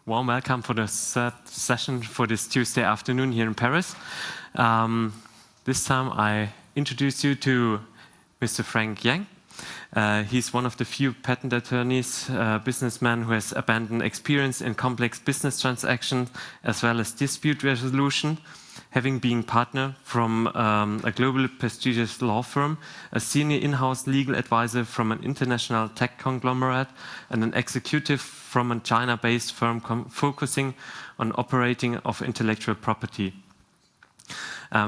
Warm welcome for the third session for this Tuesday afternoon here in Paris. This time I introduce you to Mr. Frank Yang. He's one of the few patent attorneys, businessmen who has abundant experience in complex business transactions as well as dispute resolution, having been partner from a global prestigious law firm, a senior in-house legal advisor from an international tech conglomerate, and an executive from a China-based firm focusing on operating of intellectual property.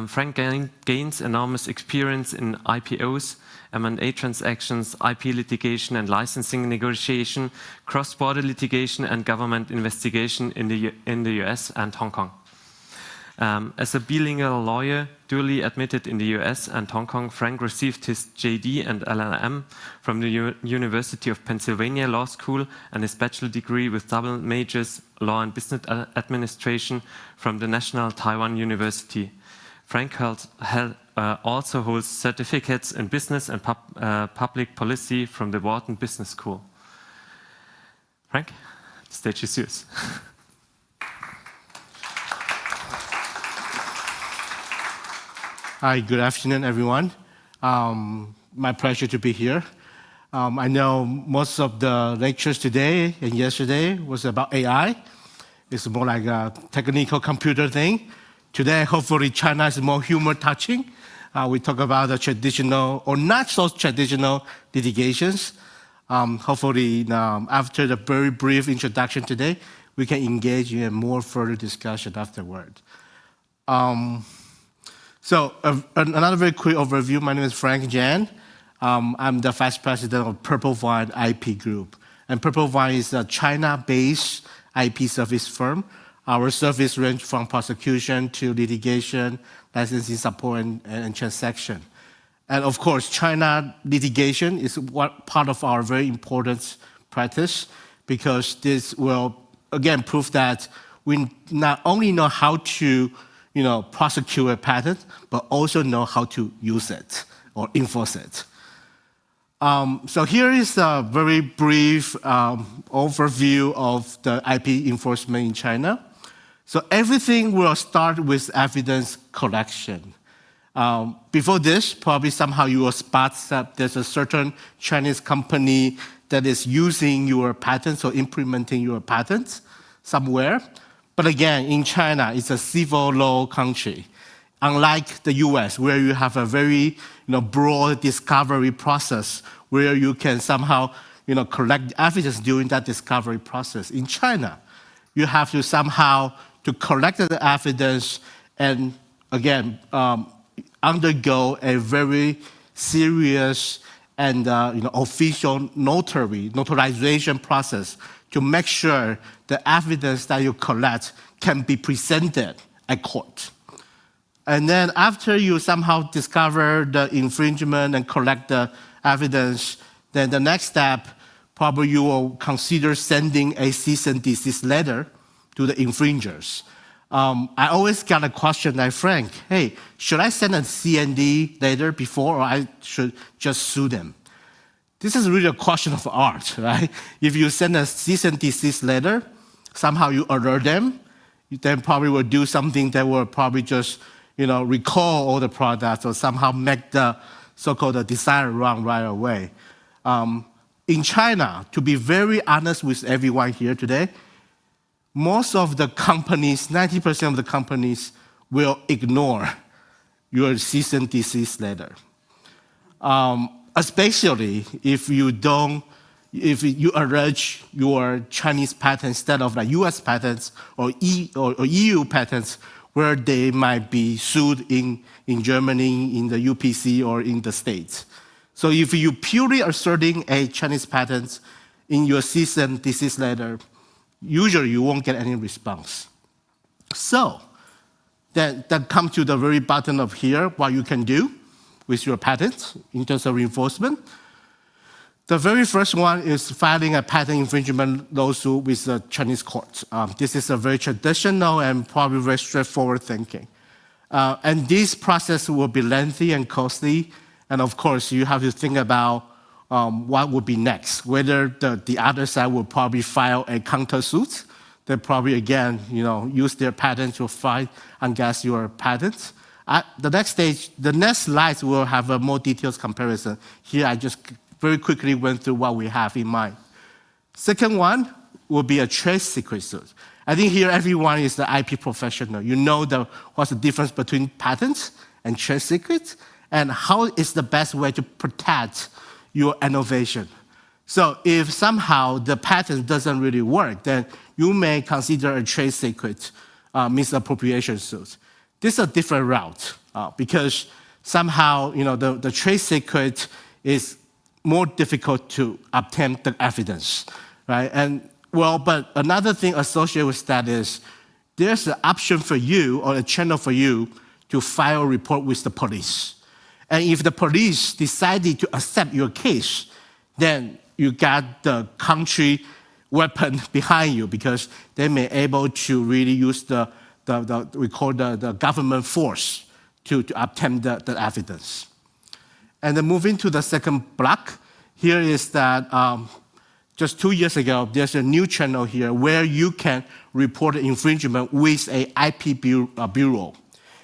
Frank gains enormous experience in IPOs, M&A transactions, IP litigation and licensing negotiation, cross-border litigation and government investigation in the US and Hong Kong. As a bilingual lawyer, duly admitted in the US and Hong Kong, Frank received his JD and LLM from the University of Pennsylvania Law School and his bachelor degree with double majors, Law and Business Administration, from the National Taiwan University. Frank also holds certificates in business and public policy from the Wharton Business School. Frank, the stage is yours. Hi, good afternoon, everyone. My pleasure to be here. I know most of the lectures today and yesterday was about AI. It's more like a technical computer thing. Today, hopefully, China is more humor touching. We talk about the traditional or not so traditional litigations. Hopefully, after the very brief introduction today, we can engage in a more further discussion afterward. So another very quick overview. My name is Frank Yang. I'm the Vice President of PurpleVine IP Group. And PurpleVine is a China-based IP service firm. Our service range from prosecution to litigation, licensing support, and transaction. And of course, China litigation is part of our very important practice because this will, again, prove that we not only know how to prosecute a patent, but also know how to use it or enforce it. So here is a very brief overview of the IP enforcement in China. So everything will start with evidence collection. Before this, probably somehow you will spot that there's a certain Chinese company that is using your patents or implementing your patents somewhere. But again, in China, it's a civil law country. Unlike the US, where you have a very broad discovery process, where you can somehow collect evidence during that discovery process. In China, you have to somehow to collect the evidence and, again, undergo a very serious and official notarization process to make sure the evidence that you collect can be presented at court. And then after you somehow discover the infringement and collect the evidence, then the next step, probably you will consider sending a cease and desist letter to the infringers. I always get a question like, Frank, hey, should I send a C&D letter before or I should just sue them? This is really a question of art, right? If you send a cease and desist letter, somehow you alert them, you then probably will do something that will probably just, recall all the products or somehow make the so-called desired run right away. In China, to be very honest with everyone here today, most of the companies, 90% of the companies will ignore your cease and desist letter. Especially if you allege your Chinese patents instead of like US patents or EU patents, where they might be sued in Germany, in the UPC, or in the States. So if you purely asserting a Chinese patent in your cease and desist letter, usually you won't get any response. So that comes to the very bottom of here, what you can do with your patents in terms of enforcement. The very first one is filing a patent infringement lawsuit with the Chinese courts. This is a very traditional and probably very straightforward thinking. And this process will be lengthy and costly. And of course, you have to think about what would be next, whether the other side will probably file a countersuit they probably, again, use their patent to fight against your patents. The next stage, the next slides will have a more detailed comparison. Here, I just very quickly went through what we have in mind. Second one will be a trade secret suit. I think here everyone is the IP professional. You know what's the difference between patents and trade secrets, and how is the best way to protect your innovation. So if somehow the patent doesn't really work, then you may consider a trade secret misappropriation suit. This is a different route because somehow the trade secret is more difficult to obtain the evidence, right? But another thing associated with that is there's an option for you or a channel for you to file a report with the police. And if the police decided to accept your case, then you got the country weapon behind you because they may able to really use the government force to obtain the evidence. And then moving to the second block, here is that just 2 years ago, there's a new channel here where you can report infringement with a IP bureau.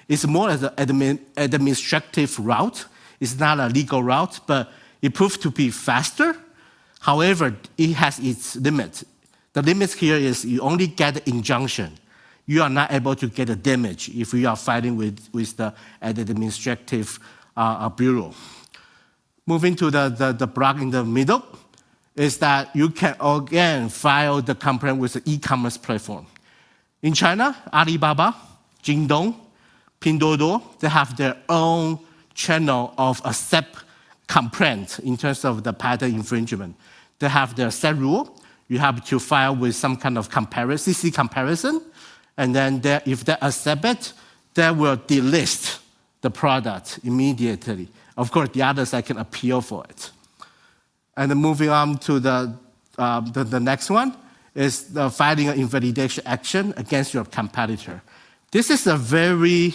It's more as an administrative route. It's not a legal route, but it proved to be faster. However, it has its limits. The limit here is you only get the injunction. You are not able to get a damage if you are fighting with the administrative bureau. Moving to the block in the middle is that you can again file the complaint with the e-commerce platform. In China, Alibaba, Jingdong, Pinduoduo, they have their own channel of accept complaint in terms of the patent infringement. They have their set rule. You have to file with some kind of CC comparison, and then if they accept it, they will delist the product immediately. Of course, the other side can appeal for it. And then moving on to the next one is the filing an invalidation action against your competitor. This is a very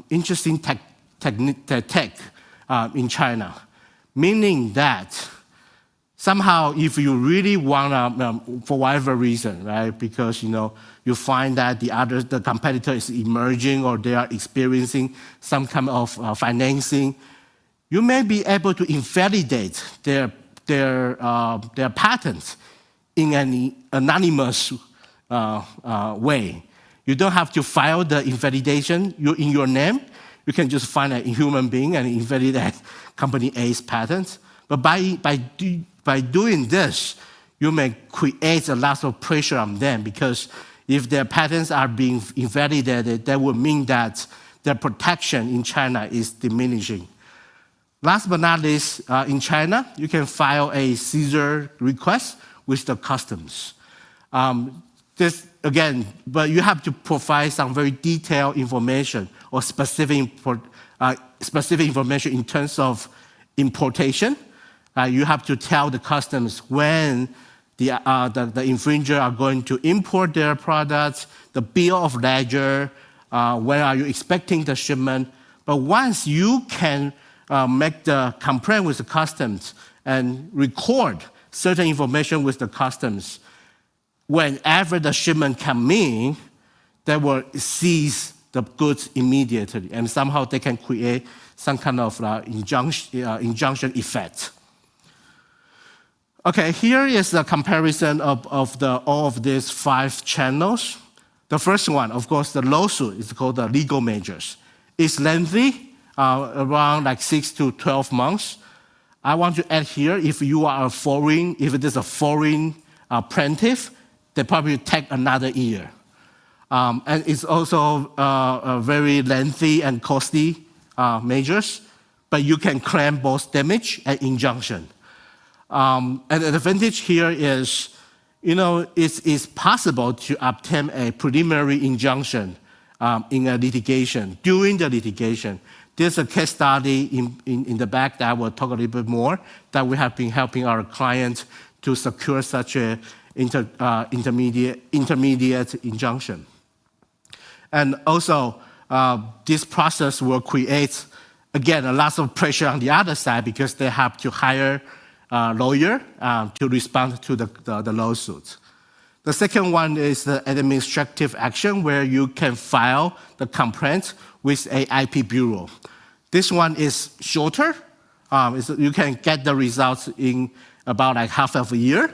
interesting tech in China, meaning that somehow if you really want to, for whatever reason, right, because you find that the competitor is emerging or they are experiencing some kind of financing, you may be able to invalidate their patents in an anonymous way. You don't have to file the invalidation in your name. You can just find a human being and invalidate company A's patents. But by doing this, you may create a lot of pressure on them because if their patents are being invalidated, that would mean that their protection in China is diminishing. Last but not least, in China, you can file a seizure request with the customs. But you have to provide some very detailed information or specific information in terms of importation. You have to tell the customs when the infringer are going to import their products, the bill of ledger, when are you expecting the shipment. But once you can make the complaint with the customs and record certain information with the customs, whenever the shipment comes in, they will seize the goods immediately, and somehow they can create some kind of injunction effect. Okay, here is the comparison of all of these 5 channels. The first one, of course, the lawsuit is called the legal measures. It's lengthy, around like 6 to 12 months. I want to add here, if it is a foreign plaintiff, they probably take another year. And it's also a very lengthy and costly measures, but you can claim both damage and injunction. And the advantage here is, it's possible to obtain a preliminary injunction in a litigation, during the litigation. There's a case study in the back that I will talk a little bit more, that we have been helping our clients to secure such a intermediate injunction. And also, this process will create, again, a lot of pressure on the other side because they have to hire a lawyer to respond to the lawsuit. The second one is the administrative action, where you can file the complaint with a IP bureau. This one is shorter. You can get the results in about like half of a year.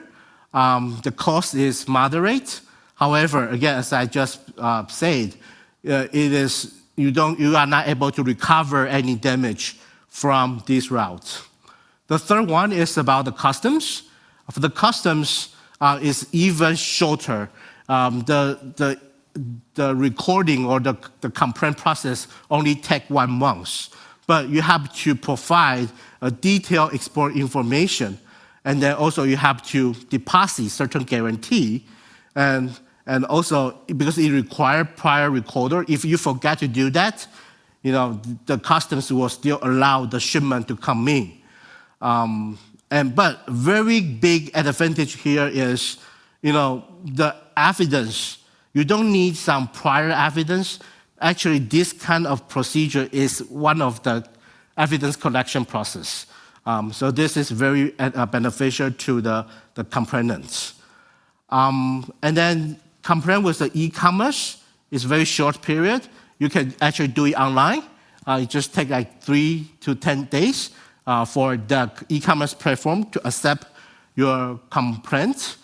The cost is moderate. However, again, as I just said, you are not able to recover any damage from this route. The third one is about the customs. For the customs, is even shorter. The recording or the complaint process only take 1 month. But you have to provide a detailed export information. And then also you have to deposit certain guarantee. And also, because it requires prior recorder, if you forget to do that, the customs will still allow the shipment to come in. But very big advantage here is, the evidence. You don't need some prior evidence. Actually, this kind of procedure is one of the evidence collection process. So this is very beneficial to the complainants. And then complaint with the e-commerce is very short period. You can actually do it online. It just takes like 3 to 10 days. For the e-commerce platform to accept your complaint.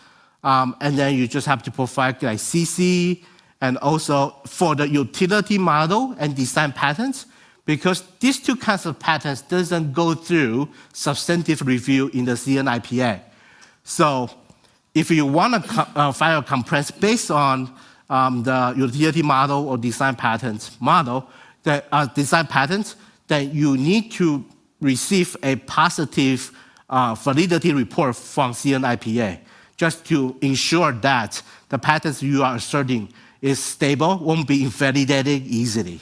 And then you just have to provide like CC, and also for the utility model and design patents, because these two kinds of patents doesn't go through substantive review in the CNIPA. So if you want to file a complaint based on the utility model or design patents model, design patents, then you need to receive a positive validity report from CNIPA, just to ensure that the patents you are asserting is stable, won't be invalidated easily.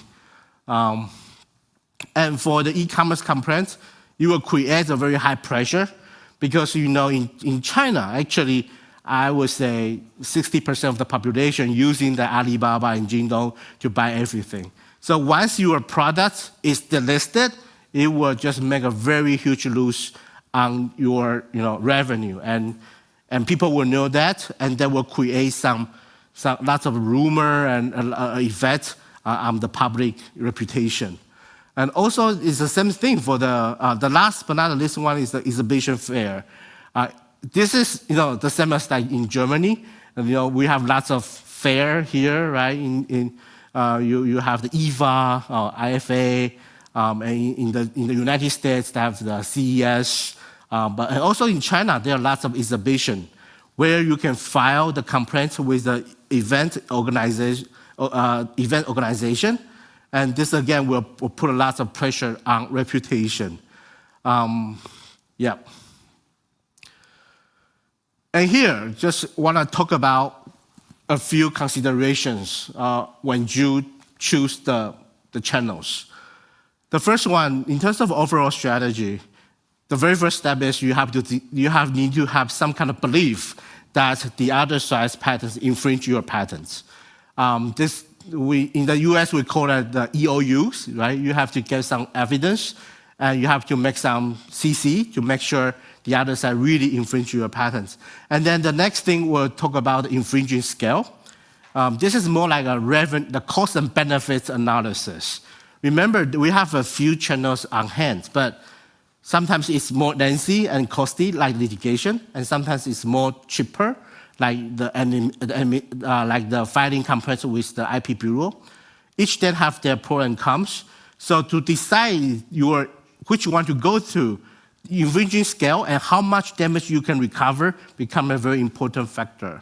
And for the e-commerce complaints, you will create a very high pressure, because in China, actually, I would say 60% of the population using the Alibaba and Jingdong to buy everything. So once your product is delisted, it will just make a very huge loss on your revenue, and people will know that, and that will create some lots of rumor and effect on the public reputation. And also, it's the same thing for the last but not the least one is the exhibition fair. This is the same as like in Germany. We have lots of fair here, right? You have the IFA or IFA. And in the United States, they have the CES. But also in China, there are lots of exhibitions where you can file the complaints with the event organization. And this, again, will put a lot of pressure on reputation. Yeah. And here, just want to talk about a few considerations when you choose the channels. The first one, in terms of overall strategy, the very first step is you need to have some kind of belief that the other side's patents infringe your patents. In the US, we call it the EOUs, right? You have to get some evidence, and you have to make some CC to make sure the other side really infringe your patents. And then the next thing, we'll talk about the infringing scale. This is more like the cost and benefits analysis. Remember, we have a few channels on hand, but sometimes it's more lengthy and costly, like litigation, and sometimes it's more cheaper, like the filing complaints with the IP bureau. Each then have their pros and cons. So to decide which one to go through, infringing scale and how much damage you can recover become a very important factor.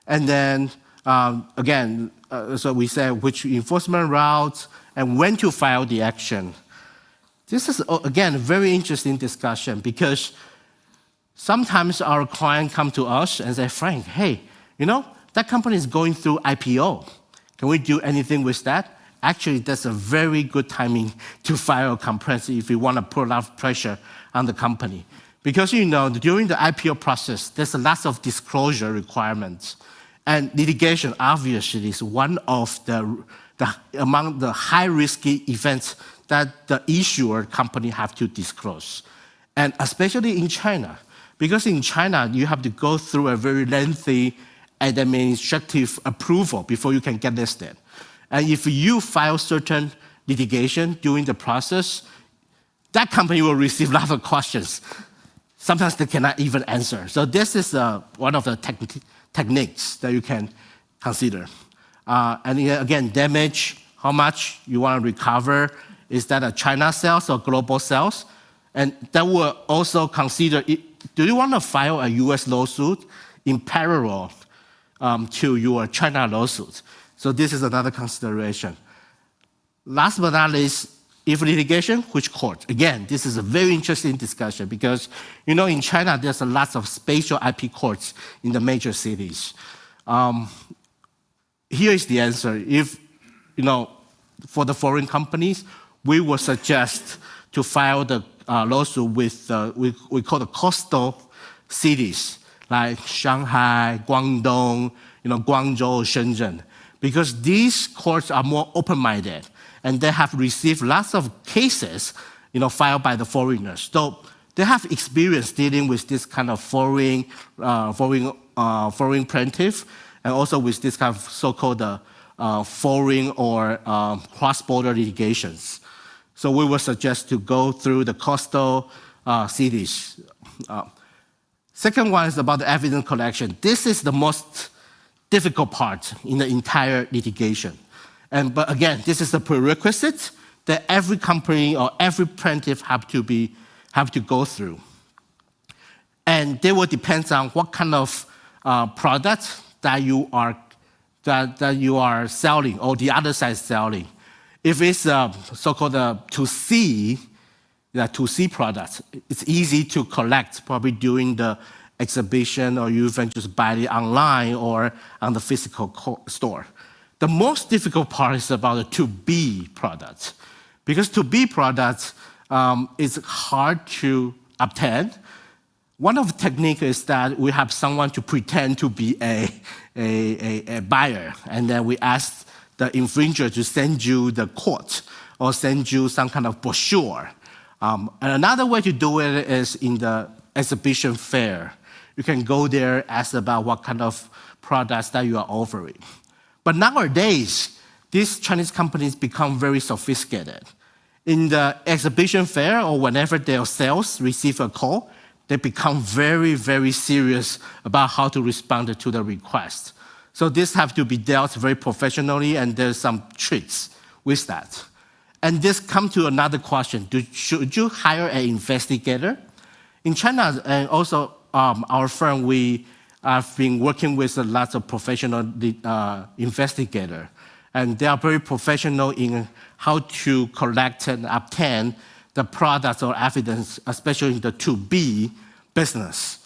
And then again, so we say which enforcement routes and when to file the action. This is, again, a very interesting discussion, because sometimes our client come to us and say, Frank, hey, that company is going through IPO. Can we do anything with that? Actually, that's a very good timing to file a complaint if you want to put a lot of pressure on the company. Because during the IPO process, there's a lot of disclosure requirements. And litigation, obviously, is one of among the high-risky events that the issuer company have to disclose. And especially in China, because in China, you have to go through a very lengthy administrative approval before you can get listed. And if you file certain litigation during the process, that company will receive a lot of questions. Sometimes they cannot even answer. So this is one of the techniques that you can consider. And again, damage, how much you want to recover. Is that a China sales or global sales? And that will also consider, do you want to file a US lawsuit in parallel to your China lawsuit? So this is another consideration. Last but not least, if litigation, which court? Again, this is a very interesting discussion because, in China, there's a lot of spatial IP courts in the major cities. Here is the answer. If, for the foreign companies, we would suggest to file the lawsuit with, we call the coastal cities, like Shanghai, Guangdong, Guangzhou, Shenzhen, because these courts are more open-minded, and they have received lots of cases, filed by the foreigners. So they have experience dealing with this kind of foreign plaintiff, and also with this kind of so-called foreign or cross-border litigations. So we would suggest to go through the coastal cities. Second one is about the evidence collection. This is the most difficult part in the entire litigation. But again, this is a prerequisite that every company or every plaintiff have to go through. And they will depend on what kind of product that you are selling or the other side is selling. If it's so-called 2C, the 2C product, it's easy to collect probably during the exhibition, or you even just buy it online or on the physical store. The most difficult part is about the 2B product, because 2B product is hard to obtain. One of the techniques is that we have someone to pretend to be a buyer, and then we ask the infringer to send you the quote or send you some kind of brochure. And another way to do it is in the exhibition fair. You can go there, ask about what kind of products that you are offering. But nowadays, these Chinese companies become very sophisticated. In the exhibition fair or whenever their sales receive a call, they become very, very serious about how to respond to the request. So this have to be dealt very professionally, and there's some tricks with that. And this comes to another question. Should you hire an investigator? In China, and also our firm, we have been working with a lot of professional investigators. And they are very professional in how to collect and obtain the products or evidence, especially in the 2B business.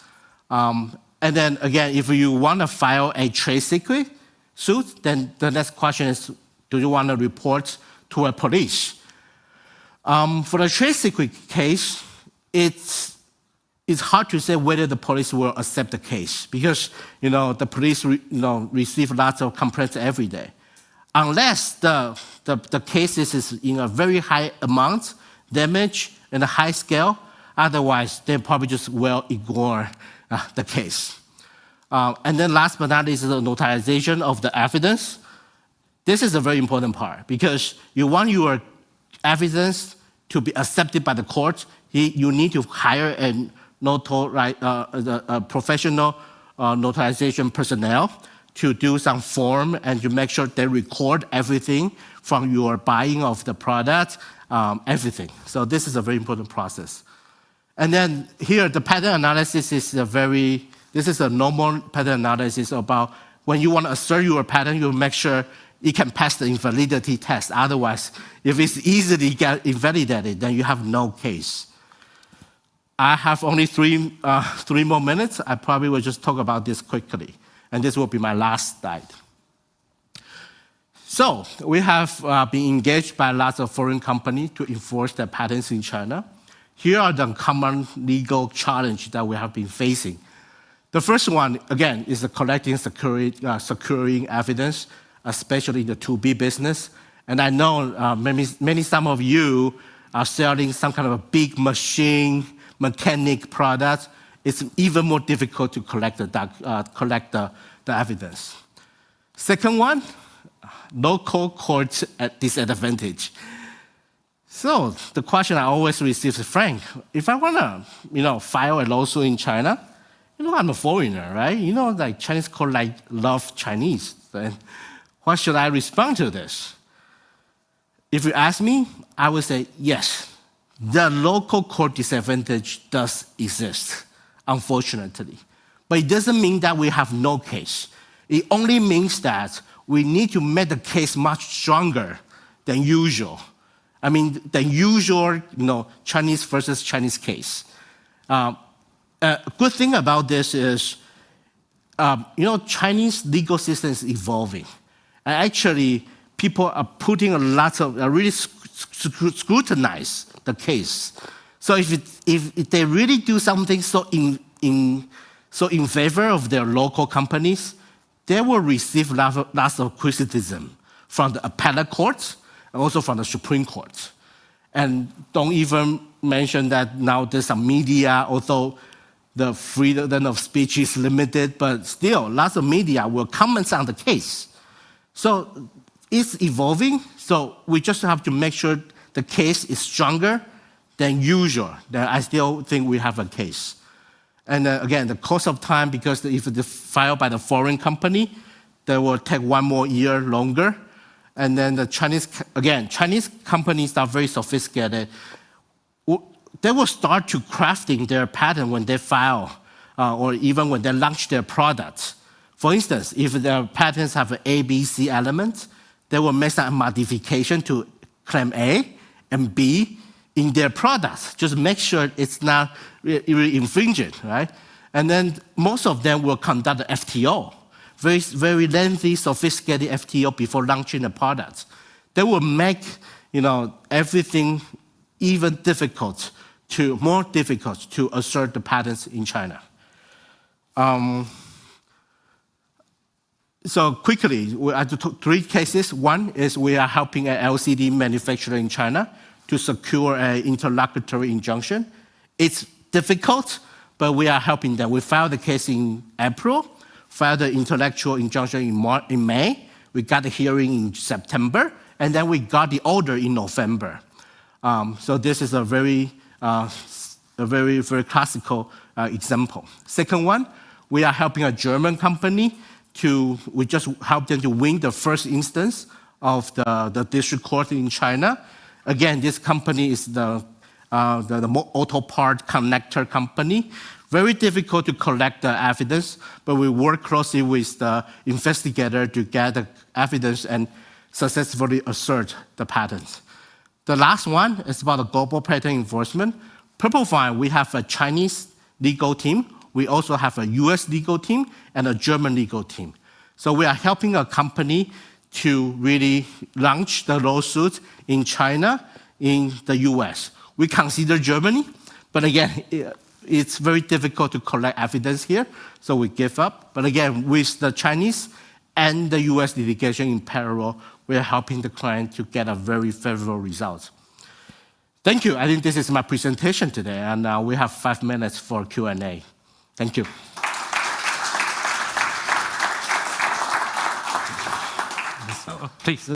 And then again, if you want to file a trade secret suit, then the next question is, do you want to report to a police? For the trade secret case, it's hard to say whether the police will accept the case, because the police receive lots of complaints every day. Unless the case is in a very high amount, damage, and a high scale, otherwise they probably just will ignore the case. And then last but not least is the notarization of the evidence. This is a very important part, because you want your evidence to be accepted by the court. You need to hire a professional notarization personnel to do some form and to make sure they record everything from your buying of the product, everything. So this is a very important process. And then here, the pattern analysis is this is a normal pattern analysis about when you want to assert your patent, you make sure it can pass the invalidity test. Otherwise, if it's easily get invalidated, then you have no case. I have only three more minutes. I probably will just talk about this quickly. And this will be my last slide. So we have been engaged by lots of foreign companies to enforce their patents in China. Here are the common legal challenges that we have been facing. The first one, again, is the collecting, securing evidence, especially the 2B business. And I know some of you are selling some kind of a big mechanic product. it's even more difficult to collect the evidence. Second one, local court at disadvantage. So the question I always receive is, Frank, if I want to, file a lawsuit in China, I'm a foreigner, right? Like Chinese court love Chinese. Then what should I respond to this? If you ask me, I would say yes. The local court disadvantage does exist, unfortunately. But it doesn't mean that we have no case. It only means that we need to make the case much stronger than usual. Than usual, Chinese versus Chinese case. A good thing about this is, Chinese legal system is evolving. And actually, people are putting a lot of, really scrutinize the case. So if they really do something so in favor of their local companies, they will receive lots of criticism from the appellate courts and also from the Supreme Court. And don't even mention that now there's some media, although the freedom of speech is limited, but still lots of media will comment on the case. So it's evolving, so we just have to make sure the case is stronger than usual. Then I still think we have a case. And again, the cost of time, because if it's filed by the foreign company, that will take 1 more year longer. And then the Chinese companies are very sophisticated. They will start to crafting their patent when they file, or even when they launch their products. For instance, if their patents have an A, B, C element, they will make some modification to claim A and B in their products. Just make sure it's not really infringing, right? And then most of them will conduct the FTO, very, very lengthy, sophisticated FTO before launching the products. They will make everything even more difficult to assert the patents in China. So quickly, I took 3 cases. One is we are helping an LCD manufacturer in China to secure an interlocutory injunction. It's difficult, but we are helping them. We filed the case in April, filed the intellectual injunction in May. We got the hearing in September, and then we got the order in November. So this is a very classical example. Second one, we are helping a German company we just helped them to win the first instance of the district court in China. Again, this company is the auto part connector company. Very difficult to collect the evidence, but we work closely with the investigator to get the evidence and successfully assert the patents. The last one is about the global patent enforcement. PurpleVine, we have a Chinese legal team. We also have a US legal team and a German legal team. So we are helping a company to really launch the lawsuit in China, in the US. We consider Germany, but again, it's very difficult to collect evidence here, so we give up. But again, with the Chinese and the US litigation in parallel, we are helping the client to get a very favorable result. Thank you. I think this is my presentation today, and we have 5 minutes for Q&A. Thank you. Please.